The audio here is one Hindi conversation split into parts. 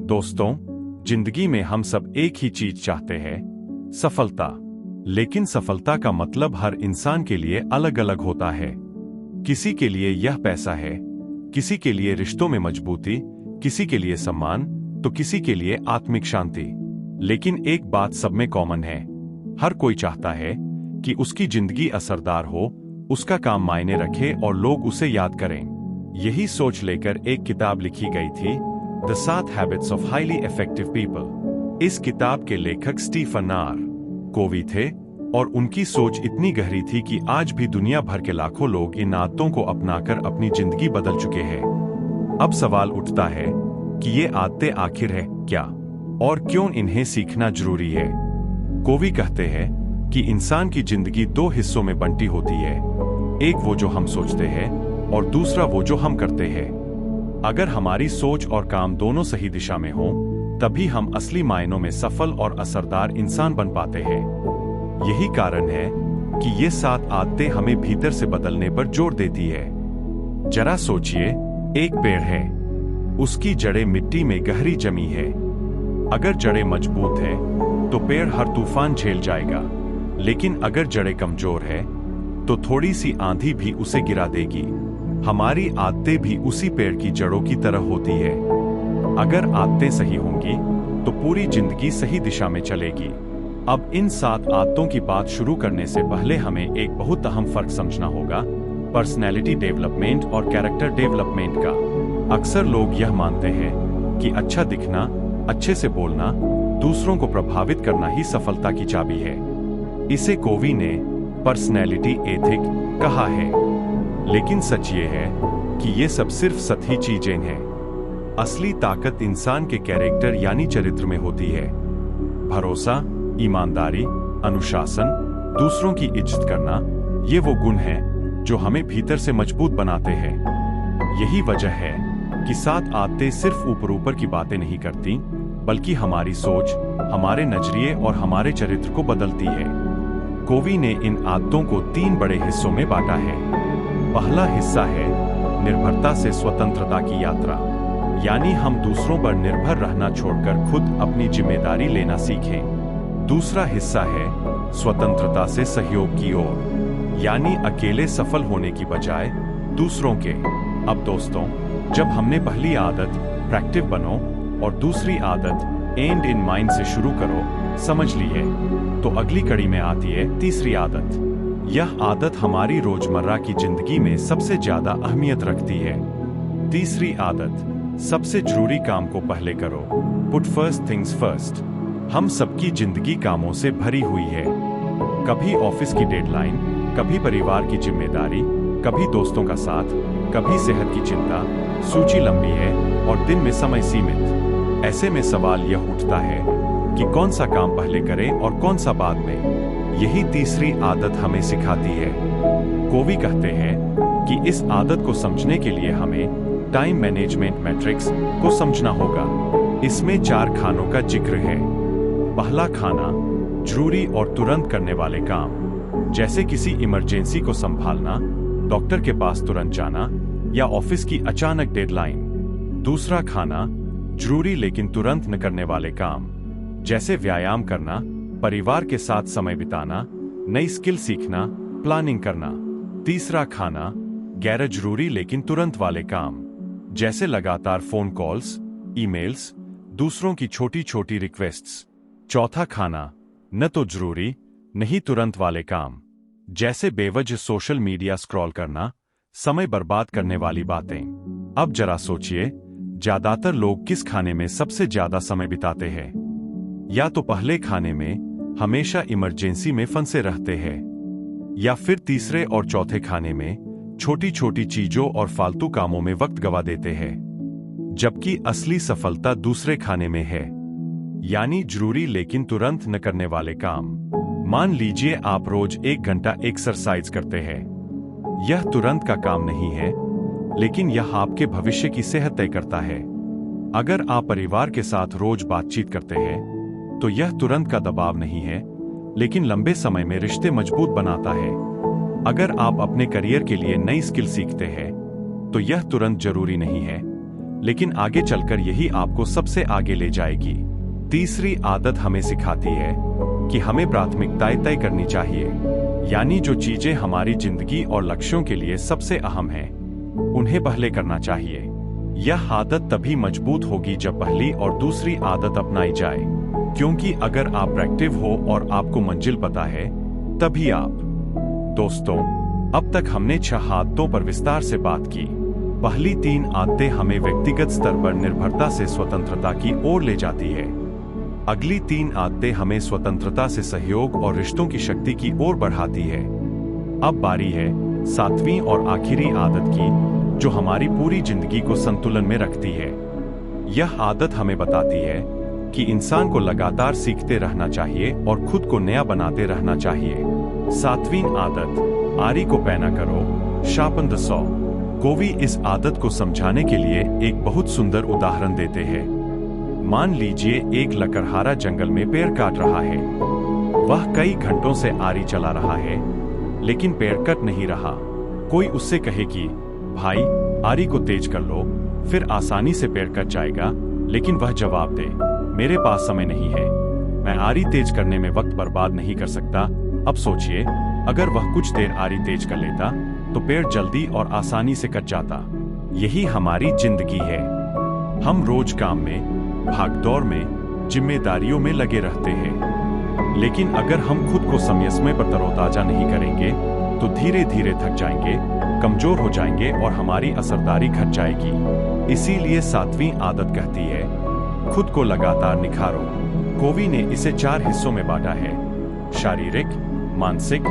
दोस्तों, जिंदगी में हम सब एक ही चीज चाहते हैं, सफलता। लेकिन सफलता का मतलब हर इंसान के लिए अलग अलग होता है। किसी के लिए यह पैसा है, किसी के लिए रिश्तों में मजबूती, किसी के लिए सम्मान, तो किसी के लिए आत्मिक शांति। लेकिन एक बात सब में कॉमन है, हर कोई चाहता है कि उसकी जिंदगी असरदार हो, उसका काम मायने रखे और लोग उसे याद करें। यही सोच लेकर एक किताब लिखी गई थी, the 7 habits of highly effective people. इस किताब के लेखक स्टीफन आर कोवी थे और उनकी सोच इतनी गहरी थी कि आज भी दुनिया भर के लाखों लोग इन आदतों को अपनाकर अपनी जिंदगी बदल चुके हैं। अब सवाल उठता है कि ये आदतें आखिर है क्या और क्यों इन्हें सीखना जरूरी है। कोवी कहते हैं कि इंसान की जिंदगी 2 हिस्सों में बंटी होती है, एक वो जो हम सोचते हैं और दूसरा वो जो हम करते हैं। अगर हमारी सोच और काम दोनों सही दिशा में हो, तभी हम असली मायनों में सफल और असरदार इंसान बन पाते हैं। यही कारण है कि ये 7 आदतें हमें भीतर से बदलने पर जोर देती है। जरा सोचिए, एक पेड़ है, उसकी जड़ें मिट्टी में गहरी जमी है। अगर जड़ें मजबूत है तो पेड़ हर तूफान झेल जाएगा, लेकिन अगर जड़ें कमजोर है तो थोड़ी सी आंधी भी उसे गिरा देगी। हमारी आदतें भी उसी पेड़ की जड़ों की तरह होती है। अगर आदतें सही होंगी तो पूरी जिंदगी सही दिशा में चलेगी। अब इन 7 आदतों की बात शुरू करने से पहले हमें एक बहुत अहम फर्क समझना होगा, पर्सनैलिटी डेवलपमेंट और कैरेक्टर डेवलपमेंट का। अक्सर लोग यह मानते हैं कि अच्छा दिखना, अच्छे से बोलना, दूसरों को प्रभावित करना ही सफलता की चाबी है। इसे कोवी ने पर्सनैलिटी एथिक कहा है। लेकिन सच ये है कि ये सब सिर्फ सतही चीजें हैं। असली ताकत इंसान के कैरेक्टर यानी चरित्र में होती है। भरोसा, ईमानदारी, अनुशासन, दूसरों की इज्जत करना, ये वो गुण हैं जो हमें भीतर से मजबूत बनाते हैं। यही वजह है कि 7 आदतें सिर्फ ऊपर की बातें नहीं करती, बल्कि हमारी सोच, हमारे नजरिए और हमारे चरित्र को बदलती है। कोवी ने इन आदतों को 3 बड़े हिस्सों में बांटा है। पहला हिस्सा है निर्भरता से स्वतंत्रता की यात्रा, यानी हम दूसरों पर निर्भर रहना छोड़कर खुद अपनी जिम्मेदारी लेना सीखें। दूसरा हिस्सा है स्वतंत्रता से सहयोग की ओर, यानी अकेले सफल होने की बजाय दूसरों के। अब दोस्तों, जब हमने पहली आदत प्रैक्टिव बनो और दूसरी आदत एंड इन माइंड से शुरू करो समझ लिए, तो अगली कड़ी में आती है तीसरी आदत। यह आदत हमारी रोजमर्रा की जिंदगी में सबसे ज्यादा अहमियत रखती है। तीसरी आदत, सबसे जरूरी काम को पहले करो, पुट फर्स्ट थिंग्स फर्स्ट। हम सबकी जिंदगी कामों से भरी हुई है। कभी ऑफिस की डेडलाइन, कभी परिवार की जिम्मेदारी, कभी दोस्तों का साथ, कभी सेहत की चिंता। सूची लंबी है और दिन में समय सीमित। ऐसे में सवाल यह उठता है कि कौन सा काम पहले करें और कौन सा बाद में। यही तीसरी आदत हमें सिखाती है। कोवी कहते हैं कि इस आदत को समझने के लिए हमें टाइम मैनेजमेंट मैट्रिक्स को समझना होगा। इसमें 4 खानों का जिक्र है। पहला खाना, जरूरी और तुरंत करने वाले काम, जैसे किसी इमरजेंसी को संभालना, डॉक्टर के पास तुरंत जाना या ऑफिस की अचानक डेडलाइन। दूसरा खाना, जरूरी लेकिन तुरंत न करने वाले काम, जैसे व्यायाम करना, परिवार के साथ समय बिताना, नई स्किल सीखना, प्लानिंग करना। तीसरा खाना, गैर जरूरी लेकिन तुरंत वाले काम, जैसे लगातार फोन कॉल्स, ईमेल्स, दूसरों की छोटी छोटी रिक्वेस्ट्स। चौथा खाना, न तो जरूरी नहीं तुरंत वाले काम, जैसे बेवजह सोशल मीडिया स्क्रॉल करना, समय बर्बाद करने वाली बातें। अब जरा सोचिए, ज्यादातर लोग किस खाने में सबसे ज्यादा समय बिताते हैं? या तो पहले खाने में हमेशा इमरजेंसी में फंसे रहते हैं, या फिर तीसरे और चौथे खाने में छोटी छोटी चीजों और फालतू कामों में वक्त गवा देते हैं। जबकि असली सफलता दूसरे खाने में है, यानी जरूरी लेकिन तुरंत न करने वाले काम। मान लीजिए आप रोज 1 घंटा एक्सरसाइज करते हैं। यह तुरंत का काम नहीं है, लेकिन यह आपके भविष्य की सेहत तय करता है। अगर आप परिवार के साथ रोज बातचीत करते हैं तो यह तुरंत का दबाव नहीं है, लेकिन लंबे समय में रिश्ते मजबूत बनाता है। अगर आप अपने करियर के लिए नई स्किल सीखते हैं तो यह तुरंत जरूरी नहीं है, लेकिन आगे चलकर यही आपको सबसे आगे ले जाएगी। तीसरी आदत हमें सिखाती है कि हमें प्राथमिकताएं तय करनी चाहिए, यानी जो चीजें हमारी जिंदगी और लक्ष्यों के लिए सबसे अहम हैं, उन्हें पहले करना चाहिए। यह आदत तभी मजबूत होगी जब पहली और दूसरी आदत अपनाई जाए, क्योंकि अगर आप एक्टिव हो और आपको मंजिल पता है, तभी आप। दोस्तों, अब तक हमने 6 आदतों पर विस्तार से बात की। पहली 3 आदतें हमें व्यक्तिगत स्तर पर निर्भरता से स्वतंत्रता की ओर ले जाती है। अगली 3 आदतें हमें स्वतंत्रता से सहयोग और रिश्तों की शक्ति की ओर बढ़ाती है। अब बारी है 7वीं और आखिरी आदत की, जो हमारी पूरी जिंदगी को संतुलन में रखती है। यह आदत हमें बताती है कि इंसान को लगातार सीखते रहना चाहिए और खुद को नया बनाते रहना चाहिए। 7वीं आदत, आरी को पैना करो, शार्पन द सॉ। कोवी इस आदत को समझाने के लिए एक बहुत सुंदर उदाहरण देते हैं। मान लीजिए एक लकड़हारा जंगल में पेड़ काट रहा है। वह कई घंटों से आरी चला रहा है, लेकिन पेड़ कट नहीं रहा। कोई उससे कहे कि भाई, आरी को तेज कर लो, फिर आसानी से पेड़ कट जाएगा, लेकिन वह जवाब दे, मेरे पास समय नहीं है, मैं आरी तेज करने में वक्त बर्बाद नहीं कर सकता। अब सोचिए, अगर वह कुछ देर आरी तेज कर लेता तो पेड़ जल्दी और आसानी से कट जाता। यही हमारी जिंदगी है। हम रोज काम में, भागदौड़ में, जिम्मेदारियों में लगे रहते हैं, लेकिन अगर हम खुद को समय पर तरोताजा नहीं करेंगे तो धीरे धीरे थक जाएंगे, कमजोर हो जाएंगे और हमारी असरदारी घट जाएगी। इसीलिए 7वीं आदत कहती है, खुद को लगातार निखारो। कोवी ने इसे 4 हिस्सों में बांटा है: शारीरिक, मानसिक,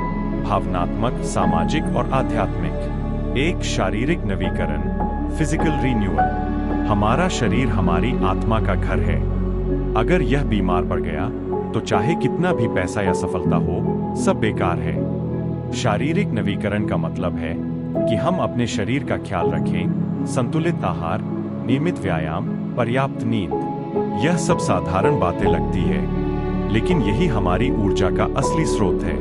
भावनात्मक, सामाजिक और आध्यात्मिक। 1. शारीरिक नवीकरण, फिजिकल रीन्यूअल। हमारा शरीर हमारी आत्मा का घर है। अगर यह बीमार पड़ गया तो चाहे कितना भी पैसा या सफलता हो, सब बेकार है। शारीरिक नवीकरण का मतलब है कि हम अपने शरीर का ख्याल रखें, संतुलित आहार, नियमित व्यायाम, पर्याप्त नींद। यह सब साधारण बातें लगती है, लेकिन यही हमारी ऊर्जा का असली स्रोत है।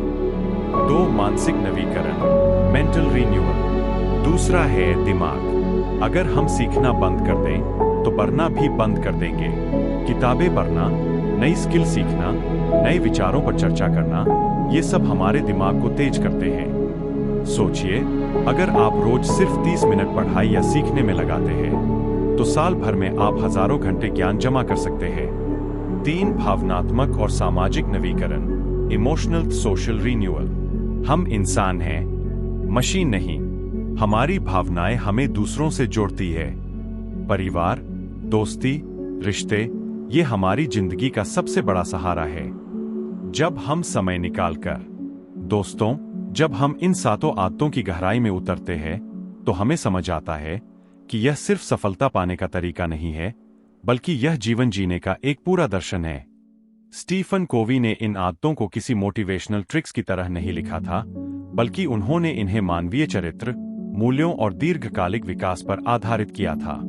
2. मानसिक नवीकरण, मेंटल रीन्यूअल। दूसरा है दिमाग। अगर हम सीखना बंद कर दें तो पढ़ना भी बंद कर देंगे। किताबें पढ़ना, नई स्किल सीखना, नए विचारों पर चर्चा करना, ये सब हमारे दिमाग को तेज करते हैं। सोचिए, अगर आप रोज सिर्फ 30 मिनट पढ़ाई या सीखने में लगाते हैं तो साल भर में आप हजारों घंटे ज्ञान जमा कर सकते हैं। 3. भावनात्मक और सामाजिक नवीकरण, इमोशनल सोशल रीन्यूअल। हम इंसान हैं, मशीन नहीं। हमारी भावनाएं हमें दूसरों से जोड़ती है। परिवार, दोस्ती, रिश्ते, ये हमारी जिंदगी का सबसे बड़ा सहारा है। जब हम समय निकालकर, दोस्तों, जब हम इन 7 आदतों की गहराई में उतरते हैं तो हमें समझ आता है कि यह सिर्फ सफलता पाने का तरीका नहीं है, बल्कि यह जीवन जीने का एक पूरा दर्शन है। स्टीफन कोवी ने इन आदतों को किसी मोटिवेशनल ट्रिक्स की तरह नहीं लिखा था, बल्कि उन्होंने इन्हें मानवीय चरित्र, मूल्यों और दीर्घकालिक विकास पर आधारित किया था।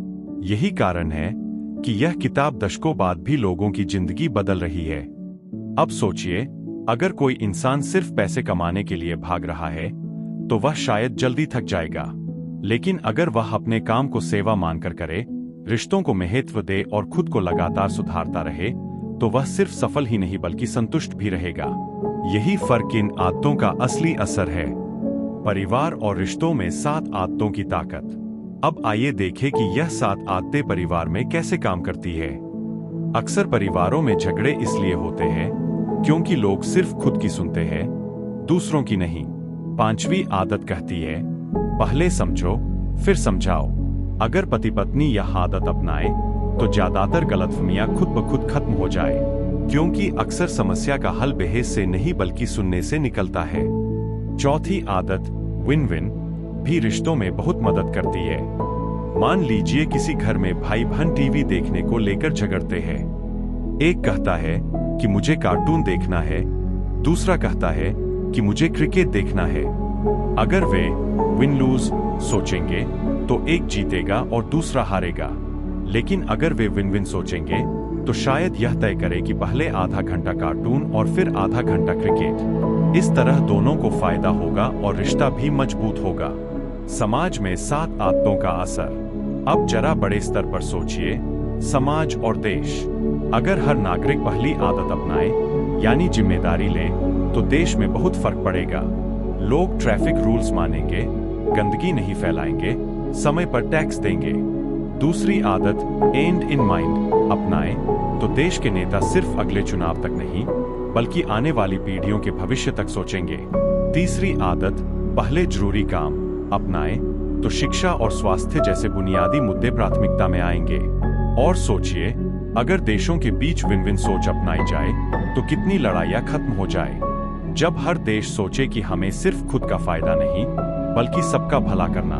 यही कारण है कि यह किताब दशकों बाद भी लोगों की जिंदगी बदल रही है। अब सोचिए, अगर कोई इंसान सिर्फ पैसे कमाने के लिए भाग रहा है तो वह शायद जल्दी थक जाएगा, लेकिन अगर वह अपने काम को सेवा मानकर करे, रिश्तों को महत्व दे और खुद को लगातार सुधारता रहे, तो वह सिर्फ सफल ही नहीं बल्कि संतुष्ट भी रहेगा। यही फर्क इन आदतों का असली असर है। परिवार और रिश्तों में 7 आदतों की ताकत। अब आइए देखें कि यह 7 आदतें परिवार में कैसे काम करती है। अक्सर परिवारों में झगड़े इसलिए होते हैं क्योंकि लोग सिर्फ खुद की सुनते हैं, दूसरों की नहीं। 5वीं आदत कहती है, पहले समझो फिर समझाओ। अगर पति पत्नी यह आदत अपनाए तो ज्यादातर गलतफहमियां खुद ब खुद खत्म हो जाए, क्योंकि अक्सर समस्या का हल बहस से नहीं बल्कि सुनने से निकलता है। 4थी आदत, विन विन, भी रिश्तों में बहुत मदद करती है। मान लीजिए किसी घर में भाई बहन टीवी देखने को लेकर झगड़ते हैं। एक कहता है कि मुझे कार्टून देखना है, दूसरा कहता है कि मुझे क्रिकेट देखना है। अगर वे विन लूज सोचेंगे तो एक जीतेगा और दूसरा हारेगा, लेकिन अगर वे विन विन सोचेंगे तो शायद यह तय करे कि पहले आधा घंटा कार्टून और फिर आधा घंटा क्रिकेट। इस तरह दोनों को फायदा होगा और रिश्ता भी मजबूत होगा। समाज में 7 आदतों का असर। अब जरा बड़े स्तर पर सोचिए, समाज और देश। अगर हर नागरिक पहली आदत अपनाए, यानी जिम्मेदारी ले, तो देश में बहुत फर्क पड़ेगा। लोग ट्रैफिक रूल्स मानेंगे, गंदगी नहीं फैलाएंगे, समय पर टैक्स देंगे। दूसरी आदत एंड इन माइंड अपनाए, तो देश के नेता सिर्फ अगले चुनाव तक नहीं, बल्कि आने वाली पीढ़ियों के भविष्य तक सोचेंगे। तीसरी आदत पहले जरूरी काम अपनाए, तो शिक्षा और स्वास्थ्य जैसे बुनियादी मुद्दे प्राथमिकता में आएंगे। और सोचिए, अगर देशों के बीच विन विन सोच अपनाई जाए तो कितनी लड़ाइयां खत्म हो जाए। जब हर देश सोचे कि हमें सिर्फ खुद का फायदा नहीं, बल्कि सबका भला करना